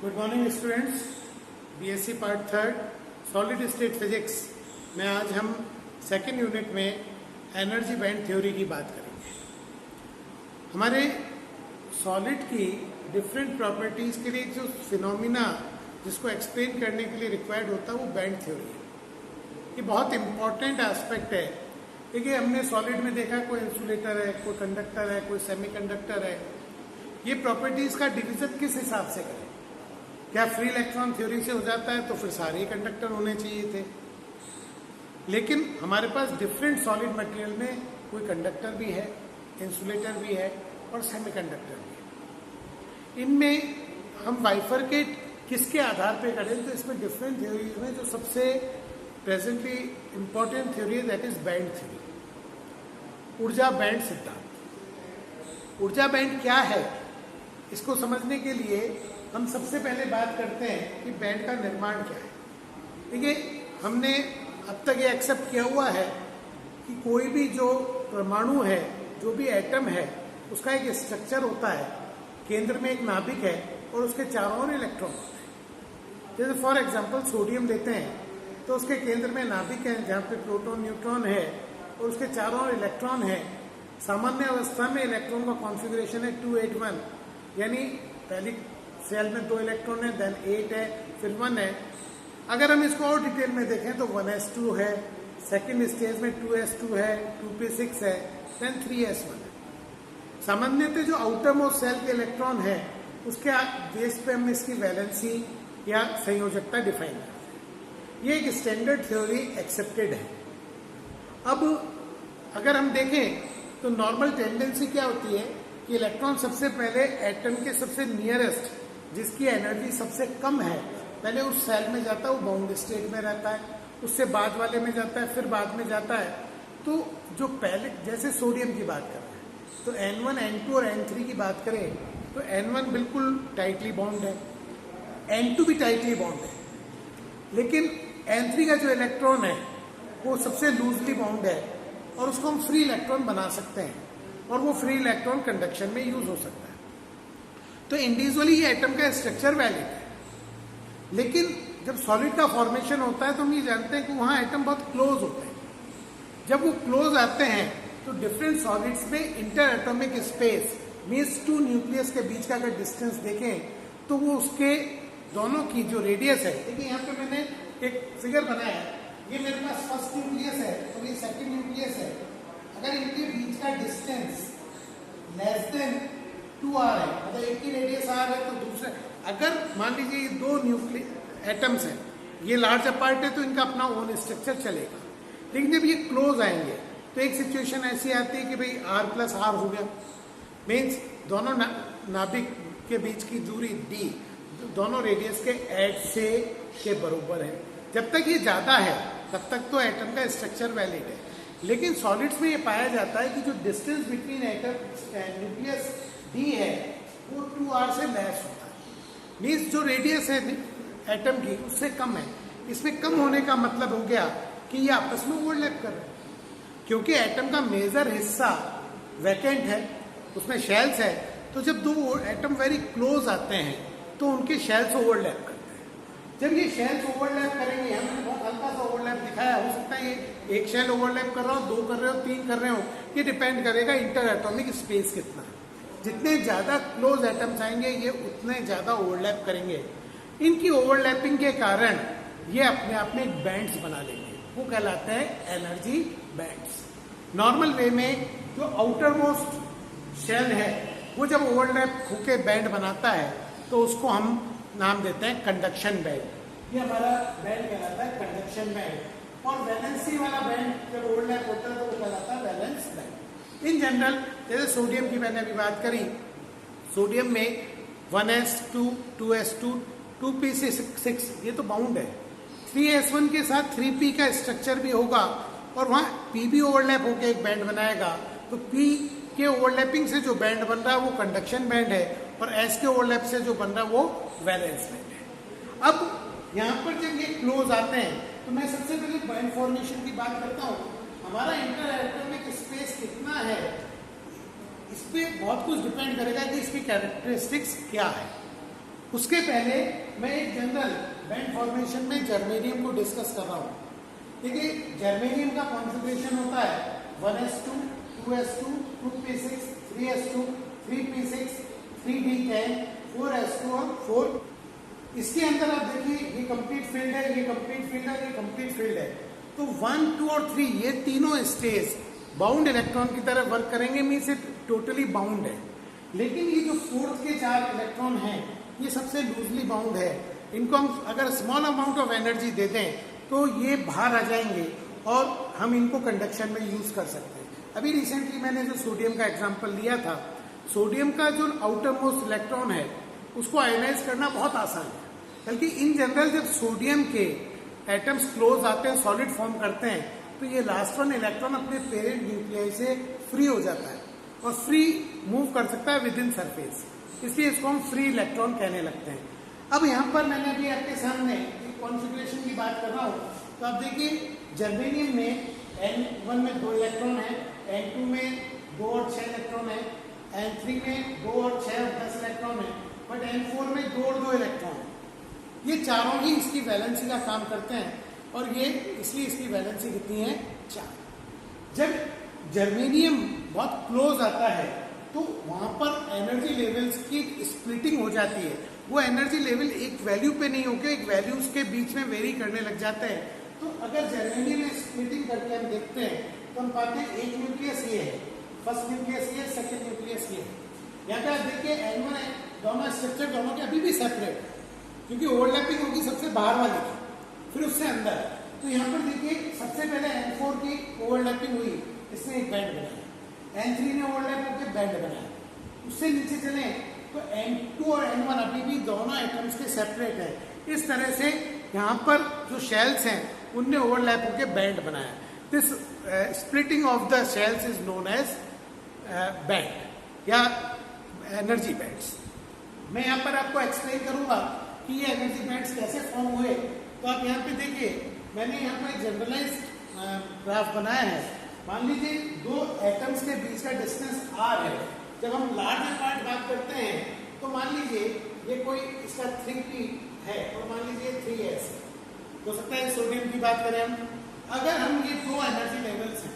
Good morning students. BSc part third solid state physics में आज हम सेकेंड यूनिट में एनर्जी बैंड थ्योरी की बात करेंगे। हमारे सॉलिड की डिफरेंट प्रॉपर्टीज के लिए जो फिनोमिना जिसको एक्सप्लेन करने के लिए रिक्वायर्ड होता है वो बैंड थ्योरी है। ये बहुत इंपॉर्टेंट एस्पेक्ट है। देखिए, हमने सॉलिड में देखा कोई इंसुलेटर है, कोई कंडक्टर है, कोई सेमीकंडक्टर है। ये प्रॉपर्टीज का डिवीजन किस हिसाब से करें? क्या फ्री इलेक्ट्रॉन थ्योरी से हो जाता है तो फिर सारे ही कंडक्टर होने चाहिए थे, लेकिन हमारे पास डिफरेंट सॉलिड मटेरियल में कोई कंडक्टर भी है, इंसुलेटर भी है और सेमीकंडक्टर भी है। इनमें हम बाइफरकेट किसके आधार पे करें तो इसमें डिफरेंट थ्योरीज में जो सबसे प्रेजेंटली इंपॉर्टेंट थ्योरी है दैट इज बैंड थ्योरी, ऊर्जा बैंड सिद्धांत। ऊर्जा बैंड क्या है, इसको समझने के लिए हम सबसे पहले बात करते हैं कि बैंड का निर्माण क्या है। देखिए, हमने अब तक ये एक्सेप्ट किया हुआ है कि कोई भी जो परमाणु है, जो भी एटम है, उसका एक स्ट्रक्चर होता है। केंद्र में एक नाभिक है और उसके चारों ओर इलेक्ट्रॉन होते हैं। जैसे फॉर एग्जांपल सोडियम लेते हैं तो उसके केंद्र में नाभिक है जहाँ पे प्रोटॉन न्यूट्रॉन है और उसके चारों ओर इलेक्ट्रॉन है। सामान्य अवस्था में इलेक्ट्रॉन का कॉन्फ़िगरेशन है 281, यानी पहली सेल में 2 इलेक्ट्रॉन है, देन 8 है, फिर 1 है। अगर हम इसको और डिटेल में देखें तो 1s2 है, सेकेंड स्टेज में 2s2 है, 2p6 है, देन 3s1 है। सामान्यतः जो आउटर मोस्ट सेल के इलेक्ट्रॉन है उसके बेस पे हम इसकी वैलेंसी या संयोजकता डिफाइन करते हैं। ये एक स्टैंडर्ड थ्योरी एक्सेप्टेड है। अब अगर हम देखें तो नॉर्मल टेंडेंसी क्या होती है कि इलेक्ट्रॉन सबसे पहले एटम के सबसे नियरेस्ट, जिसकी एनर्जी सबसे कम है, पहले उस सेल में जाता है, वो बाउंड स्टेट में रहता है, उससे बाद वाले में जाता है, फिर बाद में जाता है। तो जो पहले, जैसे सोडियम की बात कर रहे हैं तो N1, N2 और N3 की बात करें तो N1 बिल्कुल टाइटली बॉन्ड है, N2 भी टाइटली बॉन्ड है, लेकिन N3 का जो इलेक्ट्रॉन है वो सबसे लूजली बॉन्ड है और उसको हम फ्री इलेक्ट्रॉन बना सकते हैं और वो फ्री इलेक्ट्रॉन कंडक्शन में यूज हो सकता है। तो इंडिविजुअली ये एटम का स्ट्रक्चर वैलिड है, लेकिन जब सॉलिड का फॉर्मेशन होता है तो हम ये जानते हैं कि वहां एटम बहुत क्लोज होते हैं। जब वो क्लोज आते हैं तो डिफरेंट सॉलिड्स में inter atomic space means 2 nucleus के बीच का अगर डिस्टेंस देखें तो वो उसके दोनों की जो रेडियस है, देखिए यहाँ पे मैंने एक फिगर बनाया है, ये मेरे पास फर्स्ट न्यूक्लियस है और ये सेकेंड न्यूक्लियस है। अगर इनके बीच का डिस्टेंस लेस देन 2r है, मतलब एक की रेडियस r है तो दूसरे, अगर मान लीजिए ये 2 न्यूक्लियस एटम्स हैं, ये लार्ज अपार्ट है तो इनका अपना ओन स्ट्रक्चर चलेगा। लेकिन जब ये क्लोज आएंगे तो एक सिचुएशन ऐसी आती है कि भाई r+r हो गया, मीन्स दोनों नाभिक के बीच की दूरी d दोनों रेडियस के एड से के बराबर है। जब तक ये ज्यादा है तब तक तो एटम का स्ट्रक्चर वैलिड है, लेकिन सॉलिड्स में ये पाया जाता है कि जो distance between atom nucleus d है वो 2r से लेस होता है, मीन्स जो रेडियस है एटम की उससे कम है। इसमें कम होने का मतलब हो गया कि ये आपस में ओवरलैप कर रहे हैं, क्योंकि एटम का मेजर हिस्सा वैकेंट है, उसमें शेल्स है। तो जब 2 एटम वेरी क्लोज आते हैं तो उनके शेल्स ओवरलैप करते हैं। जब ये शेल्स ओवरलैप करेंगे, हमने बहुत हल्का सा ओवरलैप दिखाया, हो सकता है ये एक शेल ओवरलैप कर रहा हो, 2 कर रहे हो, 3 कर रहे हो, ये डिपेंड करेगा इंटर एटॉमिक स्पेस कितना है। जितने ज्यादा क्लोज एटम्स आएंगे ये उतने ज्यादा ओवरलैप करेंगे। इनकी ओवरलैपिंग के कारण ये अपने आप में एक बैंड्स बना लेंगे, वो कहलाते हैं एनर्जी बैंड्स। नॉर्मल वे में जो आउटर मोस्ट शेल है वो जब ओवरलैप होके बैंड बनाता है तो उसको हम नाम देते हैं कंडक्शन बैंड। ये हमारा बैंड कहलाता है कंडक्शन बैंड। और वैलेंसी वाला बैंड जब ओवरलैप होता है तो वो कहलाता है वैलेंस बैंड। इन जनरल जैसे सोडियम की मैंने अभी बात करी, सोडियम में 1s2, 2s2, 2p6 ये तो बाउंड है। 3s1 के साथ 3p का स्ट्रक्चर भी होगा और वहां p भी ओवरलैप होकर एक बैंड बनाएगा। तो p के ओवरलैपिंग से जो बैंड बन रहा है वो कंडक्शन बैंड है और s के ओवरलैप से जो बन रहा है वो वैलेंस बैंड है। अब यहाँ पर जब ये क्लोज आते हैं तो मैं सबसे पहले बैंड फॉर्मेशन की बात करता हूँ। हमारा इंटर एटॉमिक स्पेस कितना है, इस पे बहुत कुछ डिपेंड करेगा कि इसकी कैरेक्टरिस्टिक्स क्या है। उसके पहले मैं एक जनरल बैंड फॉर्मेशन में जर्मेनियम को डिस्कस कर रहा हूँ। देखिए जर्मेनियम का कॉन्फ़िगरेशन होता है 1s2, 2s2, 2p6, 3s2, 3p6, 3d10, 4s2 और 4। इसके अंदर आप देखिए ये कंप्लीट फील्ड है, ये कंप्लीट फील्ड है, ये कंप्लीट फील्ड है। तो 1, 2 और 3 ये तीनों स्टेज बाउंड इलेक्ट्रॉन की तरह वर्क करेंगे, मीन्स इट टोटली बाउंड है। लेकिन ये जो फोर्थ के 4 इलेक्ट्रॉन हैं ये सबसे लूजली बाउंड है। इनको हम अगर स्मॉल अमाउंट ऑफ एनर्जी दे दें तो ये बाहर आ जाएंगे और हम इनको कंडक्शन में यूज कर सकते हैं। अभी रिसेंटली मैंने जो सोडियम का एग्जांपल लिया था, सोडियम का जो आउटर मोस्ट इलेक्ट्रॉन है उसको आयोनाइज करना बहुत आसान है। बल्कि इन जनरल जब सोडियम के एटम्स क्लोज आते हैं, सॉलिड फॉर्म करते हैं, तो ये लास्ट वन इलेक्ट्रॉन अपने पेरेंट न्यूक्लियस से फ्री हो जाता है और फ्री मूव कर सकता है विद इन सरफेस, इसलिए इसको हम फ्री इलेक्ट्रॉन कहने लगते हैं। अब यहाँ पर मैंने अभी आपके सामने कॉन्फ़िगरेशन की बात कर रहा हूँ, तो आप देखिए जर्मेनियम में N1 में 2 इलेक्ट्रॉन है, N2 में 2 और 6 इलेक्ट्रॉन है, N3 में 2 और 6 और 10 इलेक्ट्रॉन है, बट N4 में 2 और 2 इलेक्ट्रॉन है। ये चारों ही इसकी वैलेंसी का काम करते हैं और ये इसलिए इसकी वैलेंसी कितनी है 4। जब जर्मेनियम बहुत क्लोज आता है तो वहां पर एनर्जी लेवल्स की स्प्लिटिंग हो जाती है। वो एनर्जी लेवल एक वैल्यू पे नहीं होकर एक वैल्यूज के बीच में वेरी करने लग जाते हैं। तो अगर जर्मेनियम में स्प्लिटिंग करके हम देखते हैं तो हम पाते हैं एक न्यूक्लियस ये है, फर्स्ट न्यूक्लियस ये, सेकेंड न्यूक्लियस ये। यहाँ पे आप देखिए N1 है, दोनों स्ट्रक्चर दोनों के अभी भी सेपरेट है क्योंकि ओवरलैपिंग होगी सबसे बाहर वाले की, फिर उससे अंदर। तो यहाँ पर देखिए सबसे पहले N4 की ओवरलैपिंग हुई, इसने एक बैंड बनाया, N3 ने ओवरलैप होकर बैंड बनाया। उससे नीचे चले तो N2 और N1 अभी भी दोनों एटम्स के सेपरेट है। इस तरह से यहाँ पर जो शेल्स हैं उनने ओवरलैप होकर बैंड बनाया। This splitting of the shells is known as band या एनर्जी बैंड्स। मैं यहाँ पर आपको एक्सप्लेन करूंगा कि ये एनर्जी बैंड्स कैसे फॉर्म हुए। तो आप यहाँ पे देखिए मैंने यहाँ पर एक जनरलाइज ग्राफ बनाया है। मान लीजिए 2 एटम्स के बीच का डिस्टेंस r है। जब हम लार्ज पार्ट बात करते हैं तो मान लीजिए ये कोई इसका 3p है और मान लीजिए 3s हो सकता है। सोडियम की बात करें हम, अगर हम ये 2 एनर्जी लेवल्स हैं,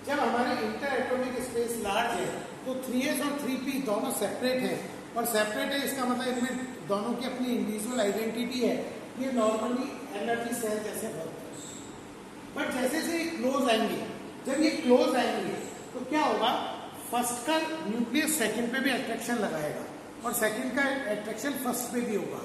जब हमारे इंटर एटॉमिक स्पेस लार्ज है तो 3s और 3p दोनों सेपरेट हैं। और सेपरेट है इसका मतलब इनमें दोनों की अपनी इंडिविजुअल आइडेंटिटी है। ये नॉर्मली एनर्जी सेल जैसे होते हैं, बट जैसे जैसे क्लोज आएंगे, जब ये क्लोज आएंगे तो क्या होगा, फर्स्ट का न्यूक्लियस सेकंड पे भी अट्रैक्शन लगाएगा और सेकंड का अट्रैक्शन फर्स्ट पे भी होगा।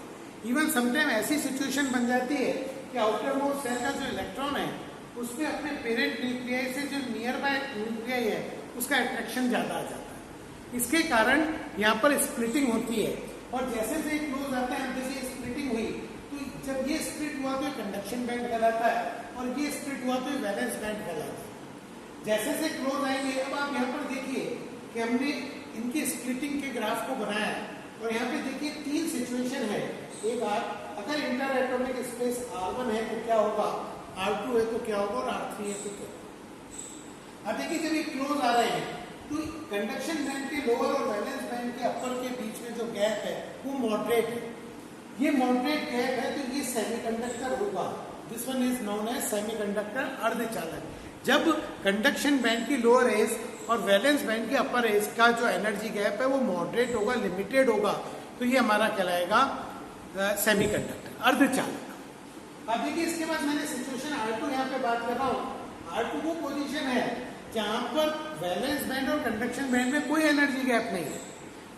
इवन समटाइम ऐसी सिचुएशन बन जाती है कि आउटर मोस्ट सेल का जो इलेक्ट्रॉन है उसमें अपने पेरेंट न्यूक्लियस से जो नियर बाय न्यूक्लियाई है उसका अट्रैक्शन ज्यादा आ जाता है। इसके कारण यहाँ पर स्प्लिटिंग होती है और जैसे जैसे क्लोज आता है, जैसे स्प्लिटिंग हुई तो जब ये स्प्लिट हुआ तो कंडक्शन बैंड कहलाता है और ये स्प्लिट हुआ तो वैलेंस बैंड कहलाता है। जैसे से क्लोज आएंगे, अब आप यहाँ पर देखिए कि हमने इनकी स्प्लिटिंग के ग्राफ को बनाया है और यहाँ पे देखिए 3 सिचुएशन है। एक अगर इंटर एटॉमिक स्पेस R1 है तो क्या होगा, R2 है तो क्या होगा और R3 है तो क्या होगा। अब देखिए जब ये क्लोज आ रहे हैं तो कंडक्शन बैंड के लोअर और वैलेंस बैंड के अपर के बीच में जो गैप है वो मॉडरेट है। ये मॉडरेट गैप है तो ये सेमीकंडक्टर होगा। This one is known as semiconductor अर्धचालक। जब कंडक्शन बैंड की लोअर एज और वैलेंस बैंड के अपर एज का जो एनर्जी गैप है वो मॉडरेट होगा, लिमिटेड होगा, तो ये हमारा कहलाएगा सेमीकंडक्टर अर्धचालक। अब देखिए इसके बाद मैंने सिचुएशन R2 यहाँ पे बात कर रहा हूँ। R2 वो पोजीशन है जहां पर वैलेंस बैंड और कंडक्शन बैंड में कोई एनर्जी गैप नहीं है,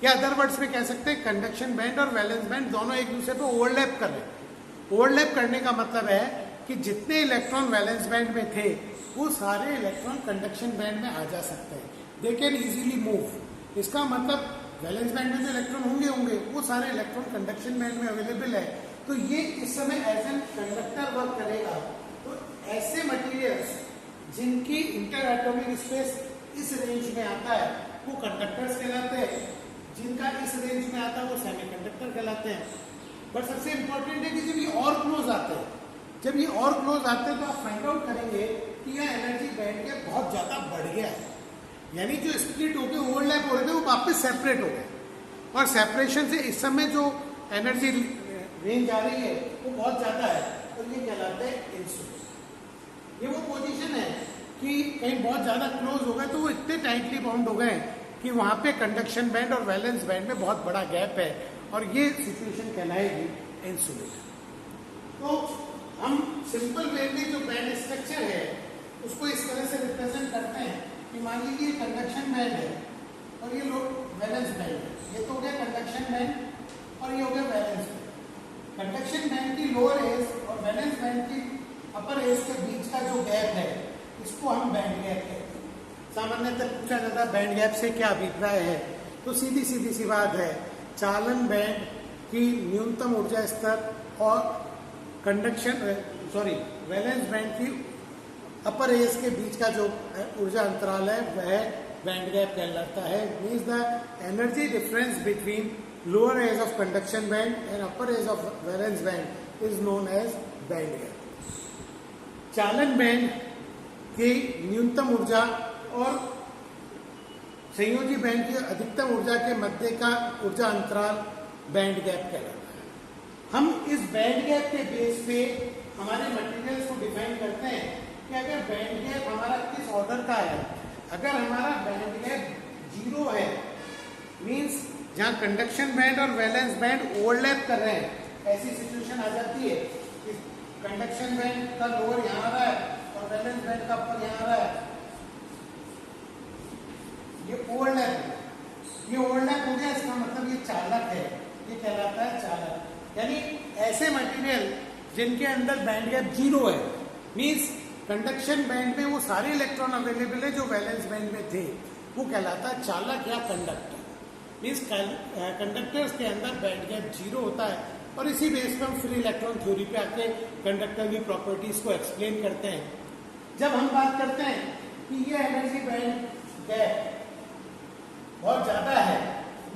या अदर वर्ड्स में कह सकते हैं कंडक्शन बैंड और वैलेंस बैंड दोनों एक दूसरे पे ओवरलैप कर रहे हैं। ओवरलैप करने का मतलब है कि जितने इलेक्ट्रॉन वैलेंस बैंड में थे वो सारे इलेक्ट्रॉन कंडक्शन बैंड में आ जा सकते हैं। They can easily move. इसका मतलब वैलेंस बैंड में जो इलेक्ट्रॉन होंगे वो सारे इलेक्ट्रॉन कंडक्शन बैंड में अवेलेबल है। तो ये इस समय एज एन कंडक्टर वर्क करेगा। तो ऐसे मटेरियल्स जिनकी इंटर एटॉमिक स्पेस इस रेंज में आता है वो कंडक्टर्स कहलाते हैं, जिनका इस रेंज में आता है वो सेमीकंडक्टर कहलाते हैं। बट सबसे इंपॉर्टेंट है कि जब ये और क्लोज आते हैं, जब ये और क्लोज आते हैं तो आप फाइंड आउट करेंगे कि यह एनर्जी बैंड के बहुत ज्यादा बढ़ गया है, यानी जो स्प्लिट होकर ओवरलैप हो रहे थे वो वापस सेपरेट हो गए। और सेपरेशन से इस समय जो एनर्जी रेंज आ रही है वो बहुत ज़्यादा है, और ये कहलाता है इंसुलेटर। ये वो पोजीशन है कि कहीं बहुत ज़्यादा क्लोज हो गए तो वो इतने टाइटली बाउंड हो गए कि वहाँ पे कंडक्शन बैंड और वैलेंस बैंड में बहुत बड़ा गैप है, और ये सिचुएशन कहलाएगी इंसुलेटर। तो हम सिंपल वे में जो बैंड स्ट्रक्चर है उसको इस तरह से रिप्रेजेंट करते हैं कि मान लीजिए कंडक्शन बैंड है और ये लोग वैलेंस बैंड है। ये तो हो गया कंडक्शन बैंड और ये हो गया वैलेंस बैंड। कंडक्शन बैंड की लोअर एज और वैलेंस बैंड की अपर एज के बीच का जो गैप है इसको हम बैंड गैप कहते हैं। सामान्यतः पूछा जाता है बैंड गैप से क्या अभिप्राय है, तो सीधी सी बात है, चालन बैंड की न्यूनतम ऊर्जा स्तर और वैलेंस बैंड की अपर एज के बीच का जो ऊर्जा अंतराल है वह बैंड गैप कहलाता है। Means the energy difference between lower edge of conduction band and upper edge of valence band is known as band gap. चालन बैंड की न्यूनतम ऊर्जा और संयोजी बैंड की अधिकतम ऊर्जा के मध्य का ऊर्जा अंतराल बैंड गैप कहलाता है। हम इस बैंड गैप के बेस पे हमारे मटेरियल्स को डिफाइन करते हैं कि अगर बैंड गैप हमारा किस ऑर्डर का है। अगर हमारा बैंड गैप 0 है, मींस जहां कंडक्शन बैंड और वैलेंस बैंड ओवरलैप कर रहे हैं, ऐसी सिचुएशन आ जाती है कि कंडक्शन बैंड का लोअर यहां आ रहा है और वैलेंस बैंड का अपर यहां आ रहा है, ये ओवरलैप हो गया। इसका मतलब ये चालक है, ये कहलाता है चालक। यानी ऐसे मटेरियल जिनके अंदर बैंड गैप 0 है, मींस कंडक्शन बैंड में वो सारे इलेक्ट्रॉन अवेलेबल है जो वैलेंस बैंड में थे, वो कहलाता है चालक या कंडक्टर। मीन्स कंडक्टर्स के अंदर बैंड गैप 0 होता है, और इसी बेस पर हम फ्री इलेक्ट्रॉन थ्योरी पे आके कंडक्टर की प्रॉपर्टीज को एक्सप्लेन करते हैं। जब हम बात करते हैं कि ये एनर्जी बैंड गैप बहुत ज्यादा है,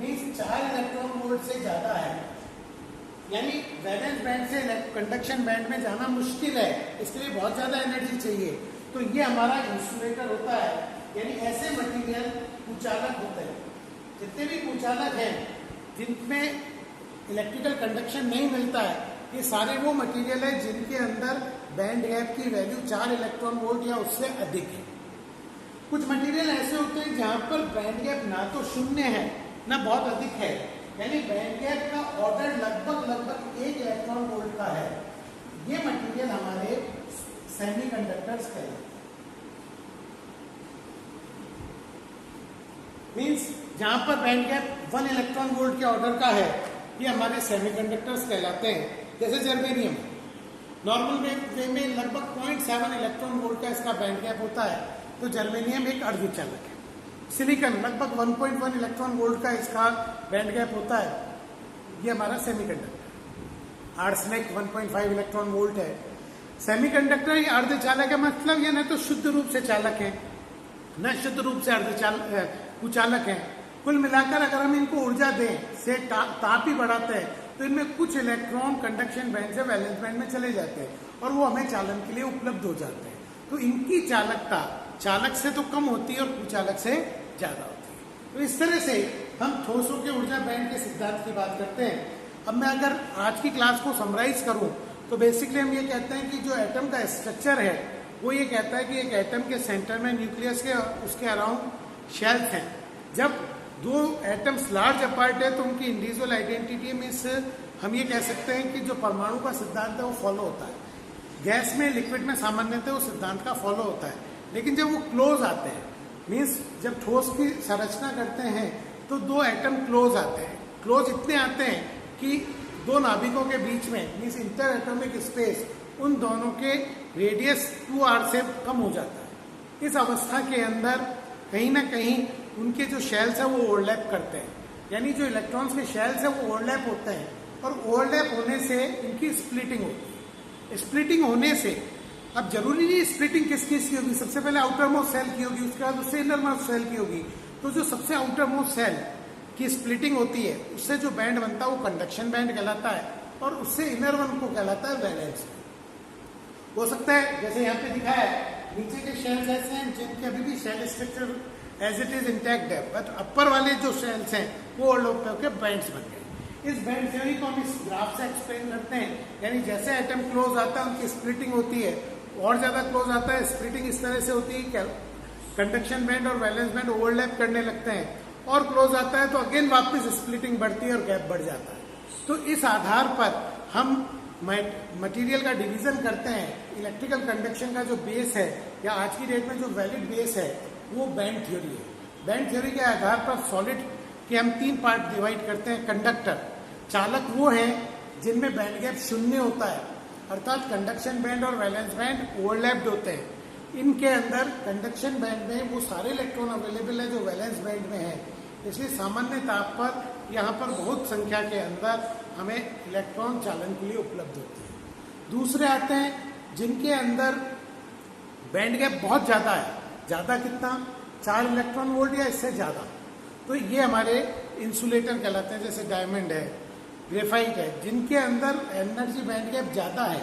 मीन्स 4 इलेक्ट्रॉन वोल्ट से ज्यादा है, यानी वैलेंस बैंड से कंडक्शन बैंड में जाना मुश्किल है, इसलिए बहुत ज्यादा एनर्जी चाहिए, तो ये हमारा इंसुलेटर होता है। यानी ऐसे मटेरियल कुचालक होते हैं। जितने भी कुचालक हैं जिनमें इलेक्ट्रिकल कंडक्शन नहीं मिलता है, ये सारे वो मटेरियल है जिनके अंदर बैंड गैप की वैल्यू 4 इलेक्ट्रॉन वोल्ट या उससे अधिक है। कुछ मटेरियल ऐसे होते हैं जहां पर बैंड गैप ना तो 0 है ना बहुत अधिक है, यानी बैंड गैप का ऑर्डर लगभग 1 इलेक्ट्रॉन वोल्ट का है। ये मटेरियल हमारे सेमीकंडक्टर्स कहलाते हैं। मींस जहां पर बैंड गैप 1 इलेक्ट्रॉन वोल्ट के ऑर्डर का है, ये हमारे सेमीकंडक्टर्स कहलाते हैं। जैसे जर्मेनियम नॉर्मल वे में लगभग 0.7 इलेक्ट्रॉन वोल्ट का इसका बैंड गैप होता है, तो जर्मेनियम एक अर्धचालक है। सिलिकॉन लगभग 1.1 इलेक्ट्रॉन वोल्ट का इसका बैंड गैप होता है, ये हमारा सेमीकंडक्टर। आर्सेनिक 1.5 इलेक्ट्रॉन वोल्ट है। सेमीकंडक्टर ये अर्धचालक है, मतलब ये न तो शुद्ध रूप से चालक है न शुद्ध रूप से कुचालक है। कुल मिलाकर अगर हम इनको ऊर्जा दें से ताप ही बढ़ाते हैं तो इनमें कुछ इलेक्ट्रॉन कंडक्शन बैंड से वैलेंस बैंड में चले जाते हैं और वो हमें चालन के लिए उपलब्ध हो जाते हैं। तो इनकी चालकता चालक से तो कम होती है और कुचालक से ज्यादा होती है। तो इस तरह से हम ठोसों के ऊर्जा बैंड के सिद्धांत की बात करते हैं। अब मैं अगर आज की क्लास को समराइज करूं तो बेसिकली हम ये कहते हैं कि जो एटम का स्ट्रक्चर है वो ये कहता है कि एक एटम के सेंटर में न्यूक्लियस के उसके अराउंड शेल्स हैं। जब दो एटम्स लार्ज अपार्ट है तो उनकी इंडिविजुअल आइडेंटिटी मीन्स हम ये कह सकते हैं कि जो परमाणु का सिद्धांत है वो फॉलो होता है। गैस में लिक्विड में सामान्यतः वो सिद्धांत का फॉलो होता है, लेकिन जब वो क्लोज आते हैं मीन्स जब ठोस की संरचना करते हैं तो दो एटम क्लोज आते हैं। क्लोज इतने आते हैं कि दो नाभिकों के बीच में मीन्स इंटर एटॉमिक स्पेस उन दोनों के रेडियस 2r से कम हो जाता है। इस अवस्था के अंदर कहीं ना कहीं उनके जो शेल्स है वो ओवरलैप करते हैं, यानी जो इलेक्ट्रॉन्स के शेल्स है वो ओवरलैप होते हैं और ओवरलैप होने से इनकी स्प्लिटिंग होती है। स्प्लिटिंग होने से अब जरूरी नहीं स्प्लिटिंग किस किस की होगी, सबसे पहले आउटर मोस्ट सेल की होगी, उसके बाद उससे इनर मोस्ट सेल की होगी। तो जो सबसे आउटर मोस्ट सेल की स्प्लिटिंग होती है उससे जो बैंड बनता है वो कंडक्शन बैंड कहलाता है और उससे इनर वन को कहलाता है वैलेंस। हो सकता है जैसे यहाँ पे दिखा है नीचे के शेल्स ऐसे हैं जिनके अभी भी shell structure as it is intact है, बट अपर वाले जो शेल्स हैं वो ओवरलैप होकर बैंड्स बन गए। इस बैंड थ्योरी को हम इस ग्राफ से एक्सप्लेन करते हैं, यानी जैसे एटम क्लोज आता है उनकी स्प्लिटिंग होती है, और ज्यादा क्लोज आता है स्प्लिटिंग इस तरह से होती है, कंडक्शन बैंड और वैलेंस बैंड ओवरलैप करने लगते हैं, और क्लोज आता है तो अगेन वापस स्प्लिटिंग बढ़ती है और गैप बढ़ जाता है। तो इस आधार पर हम मटेरियल का डिवीजन करते हैं। इलेक्ट्रिकल कंडक्शन का जो बेस है या आज की डेट में जो वैलिड बेस है वो बैंड थ्योरी है। बैंड थ्योरी के आधार पर सॉलिड के हम 3 पार्ट डिवाइड करते हैं। कंडक्टर, चालक वो हैं जिनमें बैंड गैप शून्य होता है, अर्थात कंडक्शन बैंड और वैलेंस बैंड ओवरलैप्ड होते हैं। इनके अंदर कंडक्शन बैंड में वो सारे इलेक्ट्रॉन अवेलेबल है जो वैलेंस बैंड में है, इसलिए सामान्य ताप पर यहाँ पर बहुत संख्या के अंदर हमें इलेक्ट्रॉन चालन के लिए उपलब्ध होते हैं। दूसरे आते हैं जिनके अंदर बैंड गैप बहुत ज्यादा है, ज्यादा कितना, 4 इलेक्ट्रॉन वोल्ट या इससे ज्यादा, तो ये हमारे इंसुलेटर कहलाते हैं, जैसे डायमंड है, ग्रेफाइट है, जिनके अंदर एनर्जी बैंड गैप ज्यादा है,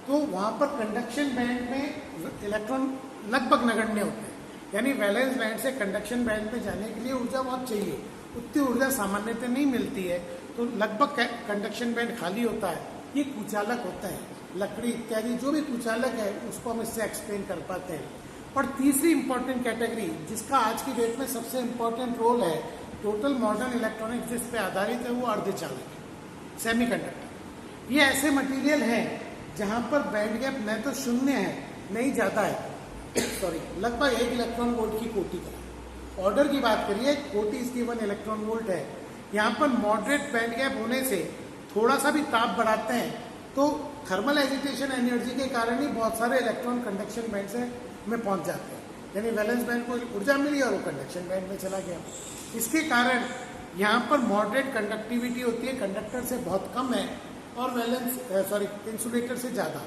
तो वहां पर कंडक्शन बैंड में इलेक्ट्रॉन लगभग नगण्य होते हैं, यानी वैलेंस बैंड से कंडक्शन बैंड में जाने के लिए ऊर्जा बहुत चाहिए, उतनी ऊर्जा सामान्यतः नहीं मिलती है, तो लगभग कंडक्शन बैंड खाली होता है। ये कुचालक होता है, लकड़ी इत्यादि जो भी कुचालक है उसको हम इससे एक्सप्लेन कर पाते हैं। और तीसरी इंपॉर्टेंट कैटेगरी जिसका आज की डेट में सबसे इंपॉर्टेंट रोल है टोटल मॉडर्न इलेक्ट्रॉनिक्स जिस पे आधारित है, वो अर्धचालक है, सेमीकंडक्टर। ये ऐसे मटेरियल हैं जहां पर बैंड गैप न तो शून्य है न ही ज्यादा है, सॉरी, लगभग 1 इलेक्ट्रॉन वोल्ट की कोटि का। ऑर्डर की बात करिए, कोटि इसकी 1 इलेक्ट्रॉन वोल्ट है। यहाँ पर मॉडरेट बैंड गैप होने से थोड़ा सा भी ताप बढ़ाते हैं तो थर्मल एजिटेशन एनर्जी के कारण ही बहुत सारे इलेक्ट्रॉन कंडक्शन बैंड से में पहुंच जाते हैं, यानी वैलेंस बैंड को ऊर्जा मिली और वो कंडक्शन बैंड में चला गया। इसके कारण यहाँ पर मॉडरेट कंडक्टिविटी होती है, कंडक्टर से बहुत कम है और इंसुलेटर से ज्यादा।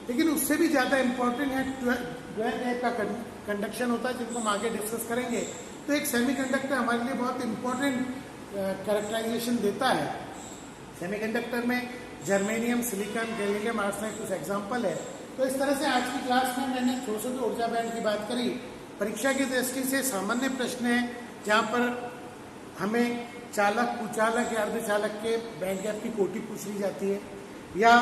लेकिन उससे भी ज्यादा इंपॉर्टेंट है ड्वेल टाइप का कंडक्शन होता है, जिनको हम आगे डिस्कस करेंगे। तो एक सेमीकंडक्टर हमारे लिए बहुत इंपॉर्टेंट कैरेक्टराइजेशन देता है। सेमीकंडक्टर में जर्मेनियम, सिलिकॉन, गैलियम आर्सेनाइड कुछ एग्जांपल है। तो इस तरह से आज की क्लास में मैंने शोषित ऊर्जा बैंड की बात करी। परीक्षा की दृष्टि से सामान्य प्रश्न है जहाँ पर हमें चालक, कुचालक या अर्धचालक के बैंड गैप की कोटि पूछ ली जाती है, या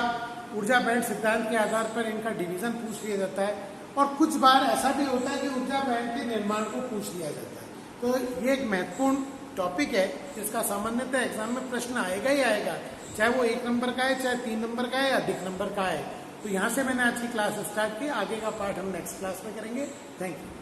ऊर्जा बैंड सिद्धांत के आधार पर इनका डिवीजन पूछ लिया जाता है, और कुछ बार ऐसा भी होता है कि ऊर्जा बैंड के निर्माण को पूछ लिया जाता है। तो ये एक महत्वपूर्ण टॉपिक है जिसका सामान्यतः एग्जाम में प्रश्न आएगा ही आएगा, चाहे वो 1 नंबर का है, चाहे 3 नंबर का है या अधिक नंबर का है। तो यहाँ से मैंने आज की क्लास स्टार्ट की, आगे का पार्ट हम नेक्स्ट क्लास में करेंगे। Thank you.